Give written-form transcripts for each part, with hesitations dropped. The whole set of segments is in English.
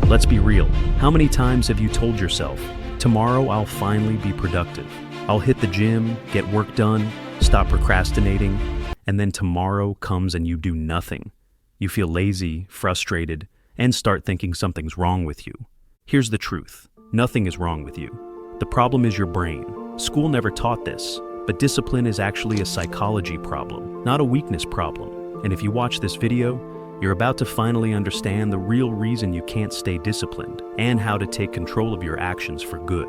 Let's be real. How many times have you told yourself, tomorrow I'll finally be productive? I'll hit the gym, get work done, stop procrastinating, and then tomorrow comes and you do nothing. You feel lazy, frustrated, and start thinking something's wrong with you. Here's the truth. Nothing is wrong with you. The problem is your brain. School never taught this, but discipline is actually a psychology problem, not a weakness problem. And if you watch this video, you're about to finally understand the real reason you can't stay disciplined and how to take control of your actions for good.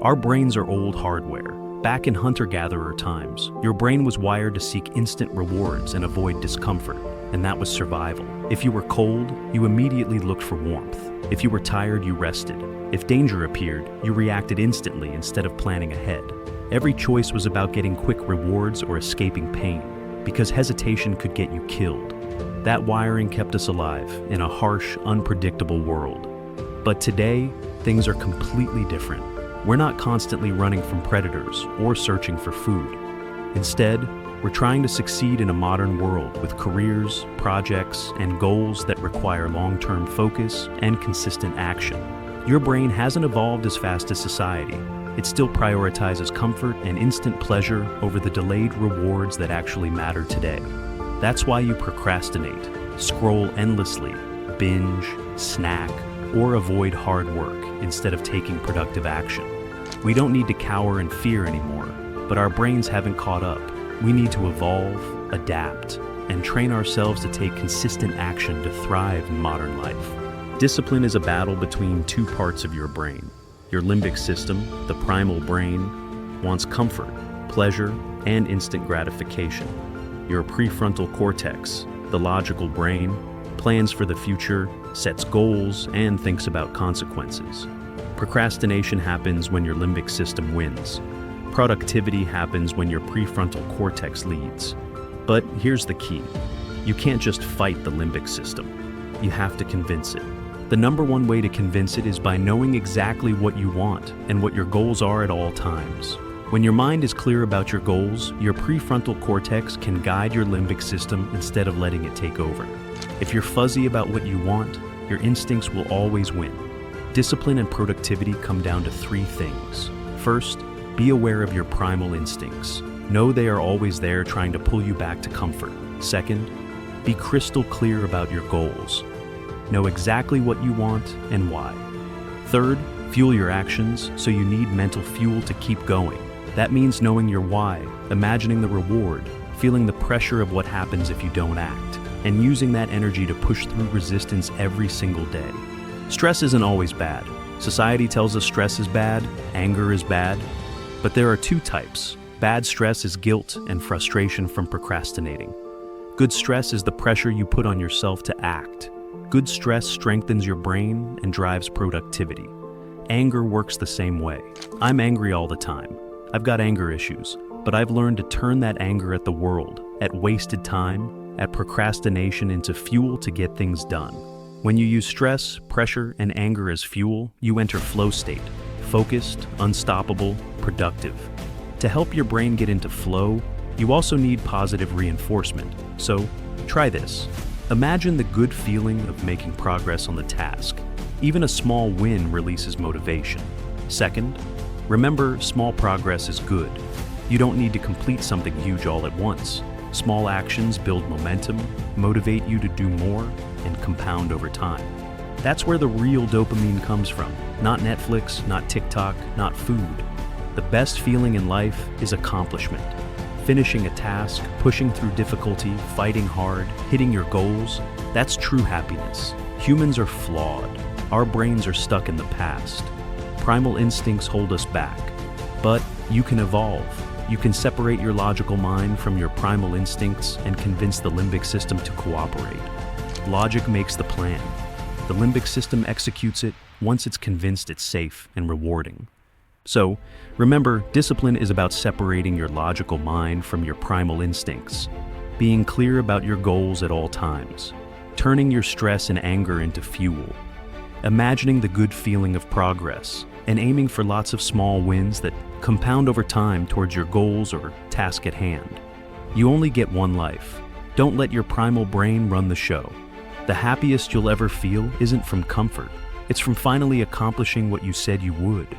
Our brains are old hardware. Back in hunter-gatherer times, your brain was wired to seek instant rewards and avoid discomfort, and that was survival. If you were cold, you immediately looked for warmth. If you were tired, you rested. If danger appeared, you reacted instantly instead of planning ahead. Every choice was about getting quick rewards or escaping pain, because hesitation could get you killed. That wiring kept us alive in a harsh, unpredictable world. But today, things are completely different. We're not constantly running from predators or searching for food. Instead, we're trying to succeed in a modern world with careers, projects, and goals that require long-term focus and consistent action. Your brain hasn't evolved as fast as society. It still prioritizes comfort and instant pleasure over the delayed rewards that actually matter today. That's why you procrastinate, scroll endlessly, binge, snack, or avoid hard work instead of taking productive action. We don't need to cower in fear anymore, but our brains haven't caught up. We need to evolve, adapt, and train ourselves to take consistent action to thrive in modern life. Discipline is a battle between two parts of your brain. Your limbic system, the primal brain, wants comfort, pleasure, and instant gratification. Your prefrontal cortex, the logical brain, plans for the future, sets goals, and thinks about consequences. Procrastination happens when your limbic system wins. Productivity happens when your prefrontal cortex leads. But here's the key. You can't just fight the limbic system. You have to convince it. The number one way to convince it is by knowing exactly what you want and what your goals are at all times. When your mind is clear about your goals, your prefrontal cortex can guide your limbic system instead of letting it take over. If you're fuzzy about what you want, your instincts will always win. Discipline and productivity come down to three things. First, be aware of your primal instincts. Know they are always there trying to pull you back to comfort. Second, be crystal clear about your goals. Know exactly what you want and why. Third, fuel your actions so you need mental fuel to keep going. That means knowing your why, imagining the reward, feeling the pressure of what happens if you don't act, and using that energy to push through resistance every single day. Stress isn't always bad. Society tells us stress is bad, anger is bad, but there are two types. Bad stress is guilt and frustration from procrastinating. Good stress is the pressure you put on yourself to act. Good stress strengthens your brain and drives productivity. Anger works the same way. I'm angry all the time. I've got anger issues, but I've learned to turn that anger at the world, at wasted time, at procrastination into fuel to get things done. When you use stress, pressure, and anger as fuel, you enter flow state, focused, unstoppable, productive. To help your brain get into flow, you also need positive reinforcement. So, try this. Imagine the good feeling of making progress on the task. Even a small win releases motivation. Second, remember, small progress is good. You don't need to complete something huge all at once. Small actions build momentum, motivate you to do more, and compound over time. That's where the real dopamine comes from. Not Netflix, not TikTok, not food. The best feeling in life is accomplishment. Finishing a task, pushing through difficulty, fighting hard, hitting your goals, that's true happiness. Humans are flawed. Our brains are stuck in the past. Primal instincts hold us back. But you can evolve. You can separate your logical mind from your primal instincts and convince the limbic system to cooperate. Logic makes the plan. The limbic system executes it once it's convinced it's safe and rewarding. So, remember, discipline is about separating your logical mind from your primal instincts, being clear about your goals at all times, turning your stress and anger into fuel, imagining the good feeling of progress, and aiming for lots of small wins that compound over time towards your goals or task at hand. You only get one life. Don't let your primal brain run the show. The happiest you'll ever feel isn't from comfort. It's from finally accomplishing what you said you would.